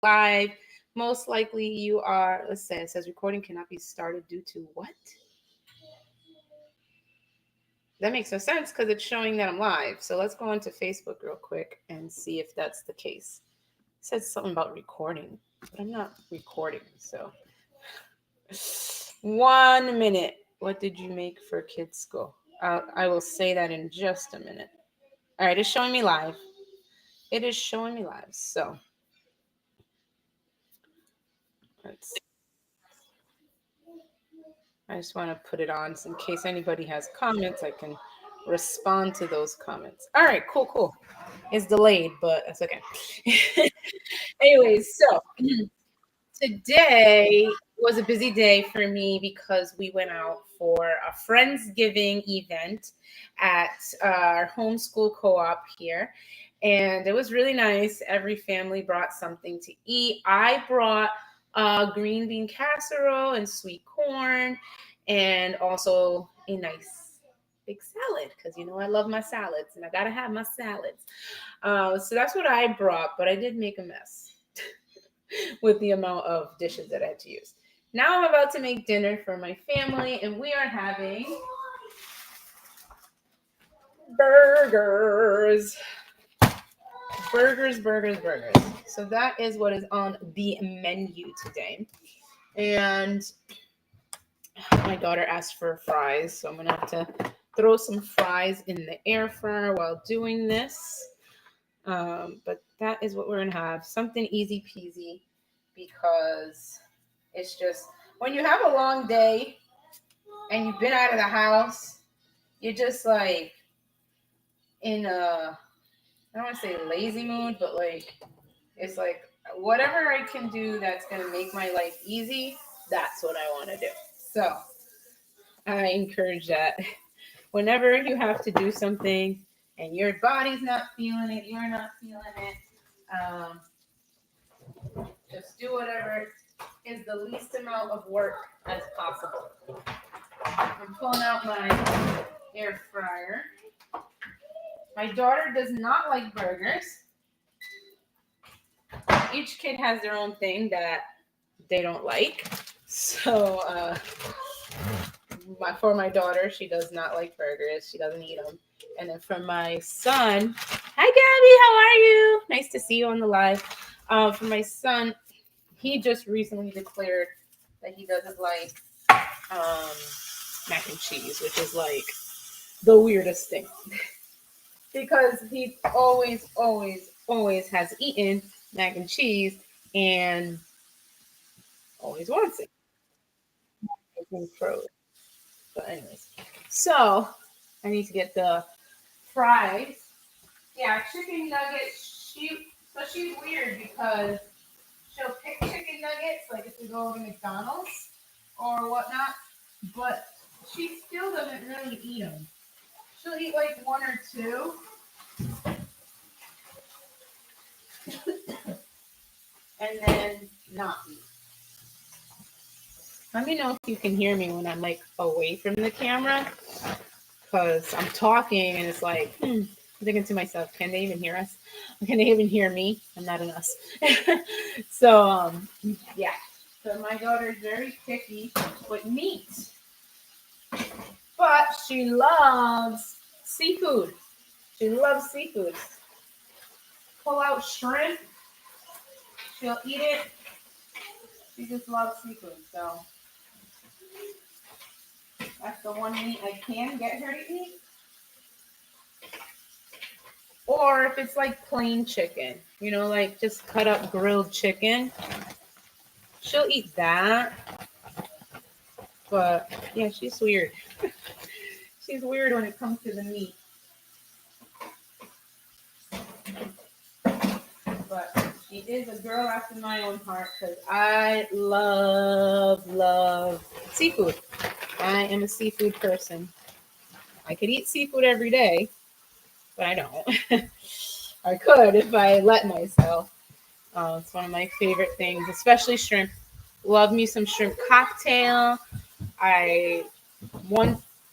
live. Most likely you are, let's say it says recording cannot be started due to what? That makes no sense because it's showing that I'm live. So let's go into Facebook real quick and see if that's the case. It says something about recording, but I'm not recording. So 1 minute. What did you make for kids' school? I will say that in just a minute. All right, it's showing me live. It is showing me live. So let's. I just want to put it on so in case anybody has comments, I can respond to those comments. All right, cool. It's delayed, but that's okay. Anyways, so today was a busy day for me because we went out for a Friendsgiving event at our homeschool co-op here. And it was really nice. Every family brought something to eat. I brought green bean casserole and sweet corn and also a nice big salad because I love my salads and I gotta have my salads. So that's what I brought, but I did make a mess with the amount of dishes that I had to use. Now I'm about to make dinner for my family, and we are having burgers. Burgers. So that is what is on the menu today. And my daughter asked for fries, so I'm going to have to throw some fries in the air fryer while doing this. But that is what we're going to have. Something easy peasy because it's just when you have a long day and you've been out of the house, you're just like in a, I don't want to say lazy mood, but like it's like whatever I can do that's going to make my life easy, that's what I want to do. So I encourage that whenever you have to do something and your body's not feeling it, you're not feeling it, just do whatever is the least amount of work as possible. I'm pulling out my air fryer. My daughter does not like burgers. Each kid has their own thing that they don't like. So for my daughter, she does not like burgers. She doesn't eat them. And then for my son, hi Gabby, how are you? Nice to see you on the live. For my son, he just recently declared that he doesn't like mac and cheese, which is like the weirdest thing. Because he always has eaten mac and cheese and always wants it. But anyways, so I need to get the fries. Yeah, chicken nuggets. She's weird because she'll pick chicken nuggets like if we go over to McDonald's or whatnot, but she still doesn't really eat them. She'll eat like one or two. And then not eat. Let me know if you can hear me when I'm like away from the camera, because I'm talking and it's like, I'm thinking to myself, can they even hear us? Can they even hear me? I'm not an us. So, yeah. So my daughter is very picky with meat, but she loves seafood. She loves seafood. Pull out shrimp. She'll eat it. She just loves seafood. So that's the one meat I can get her to eat. Or if it's like plain chicken, like just cut up grilled chicken, she'll eat that. But yeah, she's weird. She's weird when it comes to the meat. But she is a girl after my own heart because I love seafood. I am a seafood person. I could eat seafood every day, but I don't. I could if I let myself. It's one of my favorite things, especially shrimp. Love me some shrimp cocktail. It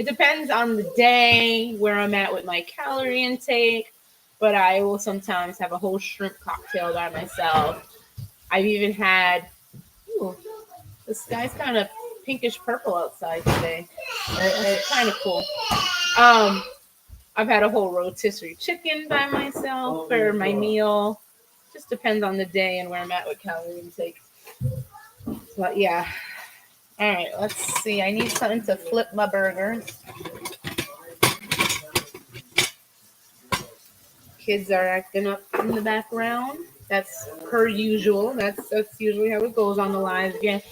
depends on the day where I'm at with my calorie intake, but I will sometimes have a whole shrimp cocktail by myself. I've even had, ooh, the sky's kind of pinkish purple outside today. It's kind of cool. I've had a whole rotisserie chicken by myself for my meal. Just depends on the day and where I'm at with calorie intake. But yeah. All right, let's see. I need something to flip my burgers. Kids are acting up in the background. That's per usual. That's usually how it goes on the lives. If you've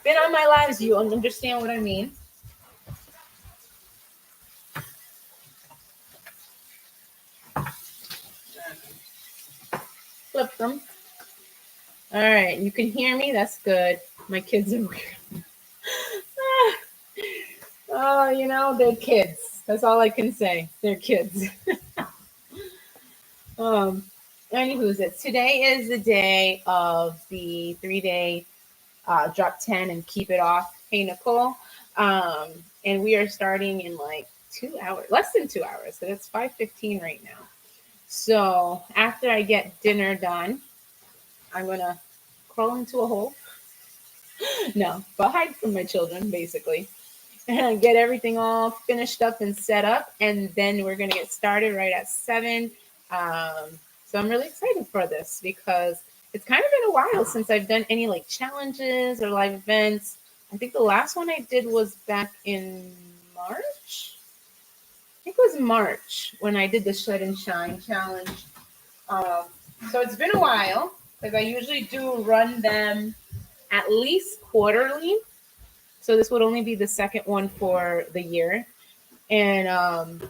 been on my lives, you understand what I mean. Flip them. All right, you can hear me. That's good. My kids are weird. Oh, you know, they're kids. That's all I can say. They're kids. Anywho's it. Today is the day of the 3-day drop 10 and keep it off. Hey, Nicole. And we are starting in like 2 hours, less than 2 hours. So it's 5:15 right now. So after I get dinner done, I'm going to crawl into a hole. No, but hide from my children, basically. And get everything all finished up and set up. And then we're going to get started right at 7. So I'm really excited for this because it's kind of been a while since I've done any like challenges or live events. I think the last one I did was back in March. I think it was March when I did the Shed and Shine challenge. So it's been a while because I usually do run them at least quarterly. So this would only be the second one for the year. And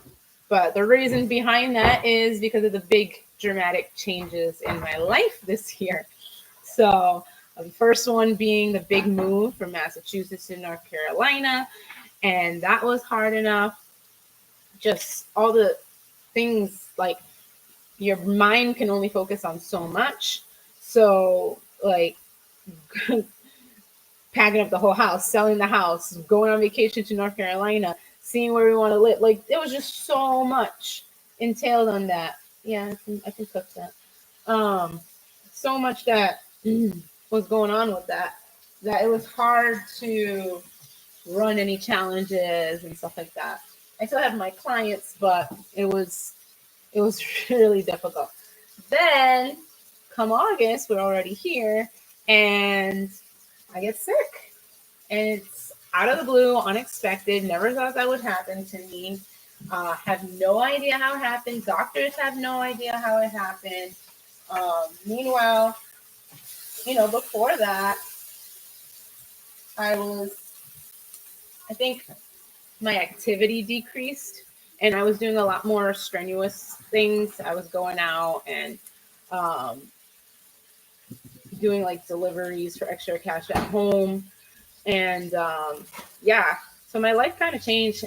but the reason behind that is because of the big dramatic changes in my life this year. So the first one being the big move from Massachusetts to North Carolina. And that was hard enough. Just all the things, like your mind can only focus on so much. So like packing up the whole house, selling the house, going on vacation to North Carolina, seeing where we want to live. Like there was just so much entailed on that. Yeah, I can cook that. So much that was going on with that it was hard to run any challenges and stuff like that. I still have my clients, but it was really difficult. Then come August, we're already here, and I get sick. And it's out of the blue, unexpected. Never thought that would happen to me. Have no idea how it happened. Doctors have no idea how it happened. Meanwhile, before that, I think my activity decreased and I was doing a lot more strenuous things. I was going out and um, doing like deliveries for extra cash at home. And yeah, so my life kind of changed.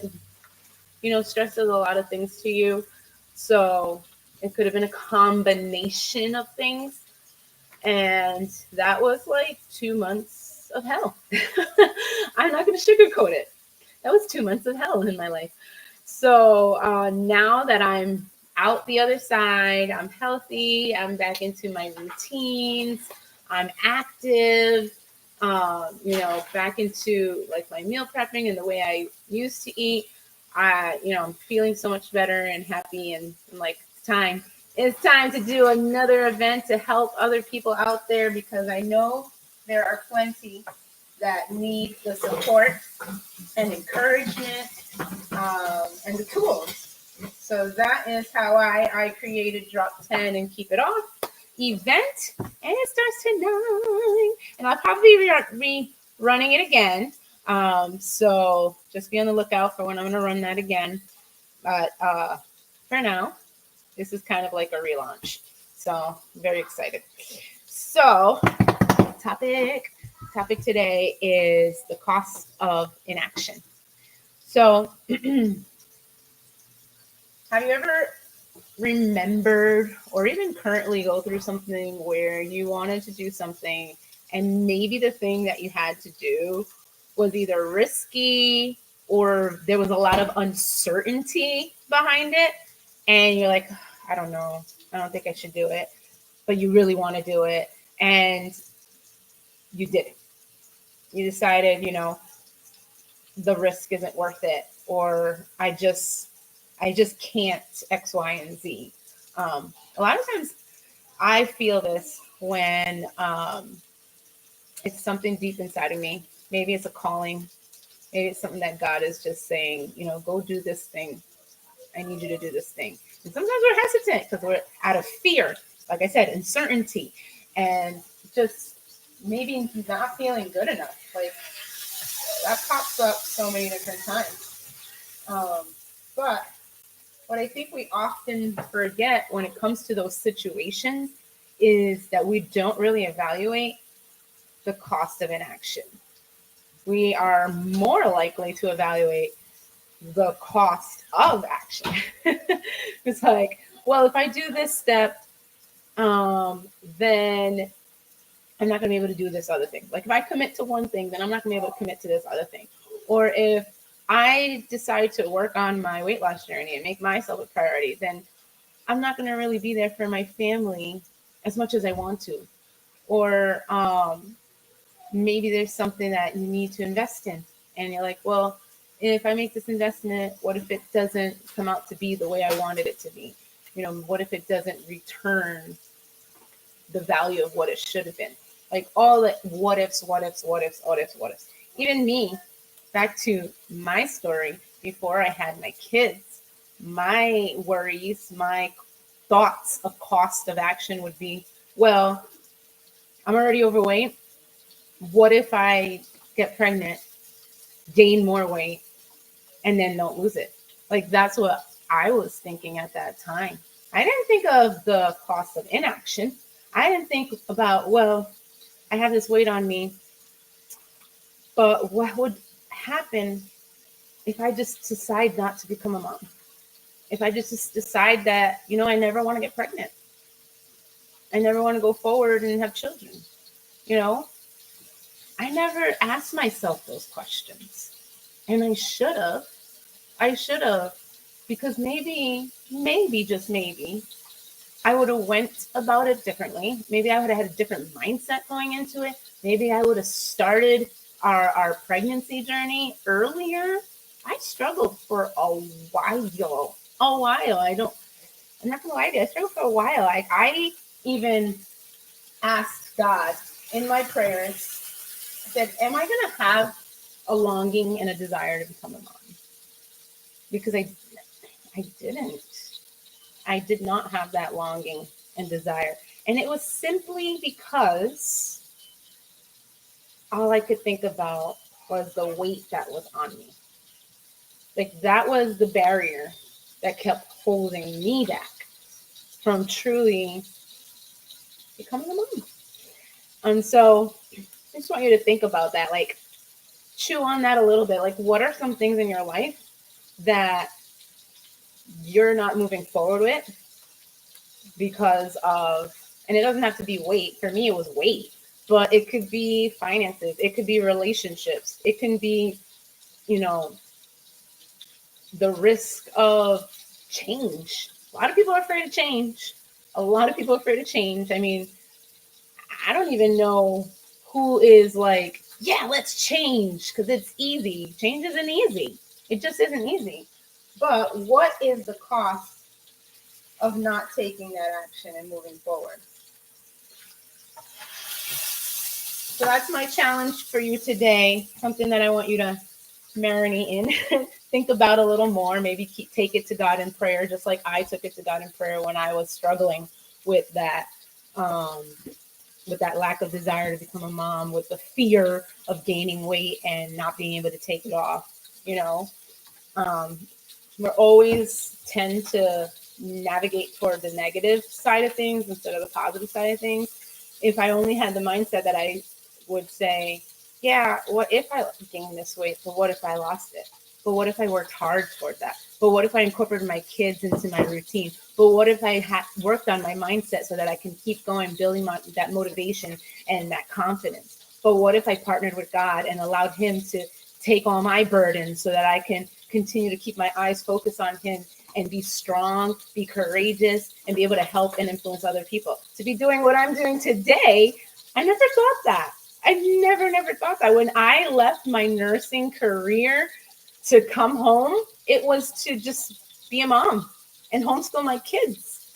Stress does a lot of things to you. So it could have been a combination of things. And that was like 2 months of hell. I'm not going to sugarcoat it. That was 2 months of hell in my life. So now that I'm out the other side, I'm healthy, I'm back into my routines, I'm active, back into like my meal prepping and the way I used to eat. I'm feeling so much better and happy and like it's time to do another event to help other people out there because I know there are plenty that need the support and encouragement and the tools. So that is how I created Drop 10 and Keep It Off event. And it starts tonight. And I'll probably be running it again. So just be on the lookout for when I'm going to run that again. But for now, this is kind of like a relaunch. So I'm very excited. So topic today is the cost of inaction. So have you ever remembered or even currently go through something where you wanted to do something and maybe the thing that you had to do was either risky or there was a lot of uncertainty behind it and you're like, I don't know, I don't think I should do it, but you really want to do it, and you didn't. You decided, the risk isn't worth it, or I just can't X, Y, and Z. A lot of times I feel this when it's something deep inside of me. Maybe it's a calling. Maybe it's something that God is just saying, go do this thing. I need you to do this thing. And sometimes we're hesitant because we're out of fear, like I said, uncertainty, and just maybe not feeling good enough. Like that pops up so many different times. But what I think we often forget when it comes to those situations is that we don't really evaluate the cost of inaction. We are more likely to evaluate the cost of action. It's like, well, if I do this step, then I'm not going to be able to do this other thing. Like if I commit to one thing, then I'm not going to be able to commit to this other thing. Or if I decide to work on my weight loss journey and make myself a priority, then I'm not going to really be there for my family as much as I want to. Or maybe there's something that you need to invest in. And you're like, well, if I make this investment, what if it doesn't come out to be the way I wanted it to be? What if it doesn't return the value of what it should have been? Like all the what ifs. Even me, back to my story, before I had my kids, my worries, my thoughts of cost of action would be, well, I'm already overweight. What if I get pregnant, gain more weight, and then don't lose it? Like that's what I was thinking at that time. I didn't think of the cost of inaction. I didn't think about, well, I have this weight on me, but what would happen if I just decide not to become a mom? If I just decide that, I never want to get pregnant. I never want to go forward and have children. I never asked myself those questions. And I should have. Because maybe, just maybe, I would have went about it differently. Maybe I would have had a different mindset going into it. Maybe I would have started our pregnancy journey earlier. I struggled for a while. I'm not gonna lie to you, I struggled for a while. I even asked God in my prayers, I said, am I gonna have a longing and a desire to become a mom? Because I didn't. I did not have that longing and desire. And it was simply because all I could think about was the weight that was on me. Like that was the barrier that kept holding me back from truly becoming a mom. And so I just want you to think about that, like chew on that a little bit. Like what are some things in your life that you're not moving forward with because of, and it doesn't have to be weight. For me, it was weight, but it could be finances. It could be relationships. It can be, the risk of change. A lot of people are afraid of change. I mean, I don't even know who is like, yeah, let's change because it's easy. Change isn't easy. It just isn't easy. But what is the cost of not taking that action and moving forward? So that's my challenge for you today. Something that I want you to marinate in, think about a little more, maybe take it to God in prayer, just like I took it to God in prayer when I was struggling with that lack of desire to become a mom, with the fear of gaining weight and not being able to take it off. We're always tend to navigate toward the negative side of things instead of the positive side of things. If I only had the mindset that I would say, yeah, what if I gained this weight? But what if I lost it? But what if I worked hard toward that? But what if I incorporated my kids into my routine? But what if I worked on my mindset so that I can keep going, building that motivation and that confidence? But what if I partnered with God and allowed him to take all my burdens so that I can continue to keep my eyes focused on him and be strong, be courageous, and be able to help and influence other people? To be doing what I'm doing today, I never thought that. I never thought that. When I left my nursing career to come home, it was to just be a mom and homeschool my kids.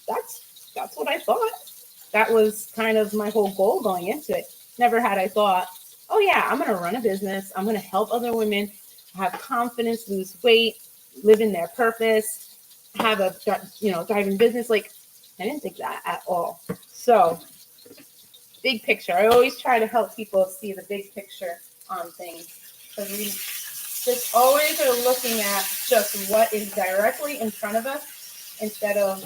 That's what I thought. That was kind of my whole goal going into it. Never had I thought, oh yeah, I'm gonna run a business. I'm gonna help other women have confidence, lose weight, live in their purpose, have a thriving business. Like I didn't think that at all. So big picture. I always try to help people see the big picture on things because we just always are looking at just what is directly in front of us instead of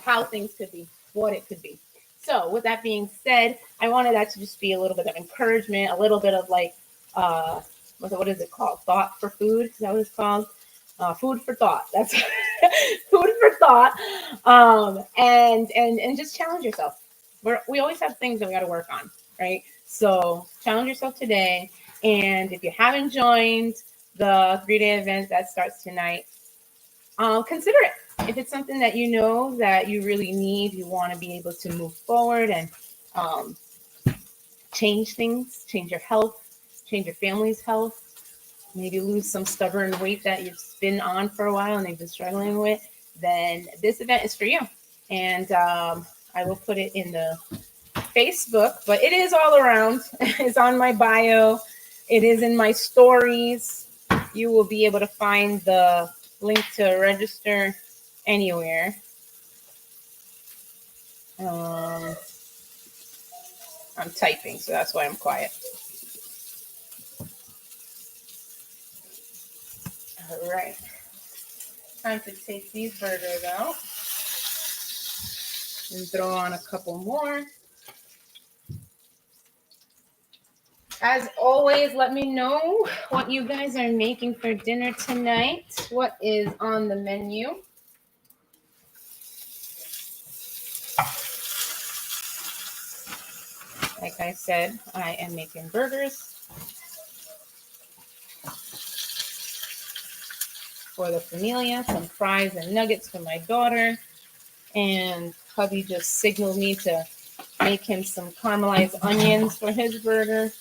how things could be, what it could be. So with that being said, I wanted that to just be a little bit of encouragement, a little bit of like, what is it called? Thought for food? Is that what it's called? Food for thought. That's food for thought. And just challenge yourself. We always have things that we got to work on, right? So challenge yourself today. And if you haven't joined the 3-day event that starts tonight, consider it. If it's something that you know that you really need, you want to be able to move forward and change things, change your health, change your family's health, maybe lose some stubborn weight that you've been on for a while and they've been struggling with, then this event is for you. And I will put it in the Facebook, but it is all around. It's on my bio. It is in my stories. You will be able to find the link to register anywhere. I'm typing, so that's why I'm quiet. All right. Time to take these burgers out and throw on a couple more. As always, let me know what you guys are making for dinner tonight. What is on the menu? Like I said, I am making burgers for the familia, some fries and nuggets for my daughter. And hubby just signaled me to make him some caramelized onions for his burger.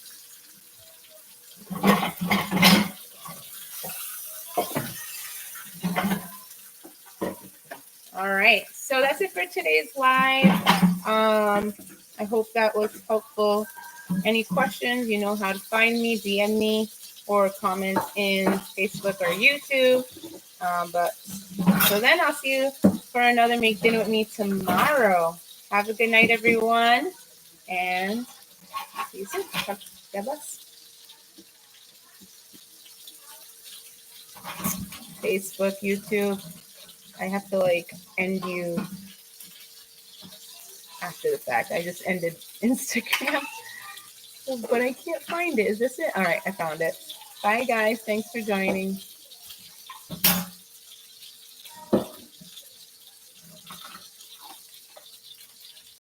All right, so that's it for today's live. I hope that was helpful. Any questions, you know how to find me, DM me, or comment in Facebook or YouTube. But so then I'll see you for another Make Dinner With Me tomorrow. Have a good night, everyone, and see you soon. God bless. Facebook, YouTube. I have to end you after the fact. I just ended Instagram, but I can't find it. Is this it? All right, I found it. Bye, guys. Thanks for joining.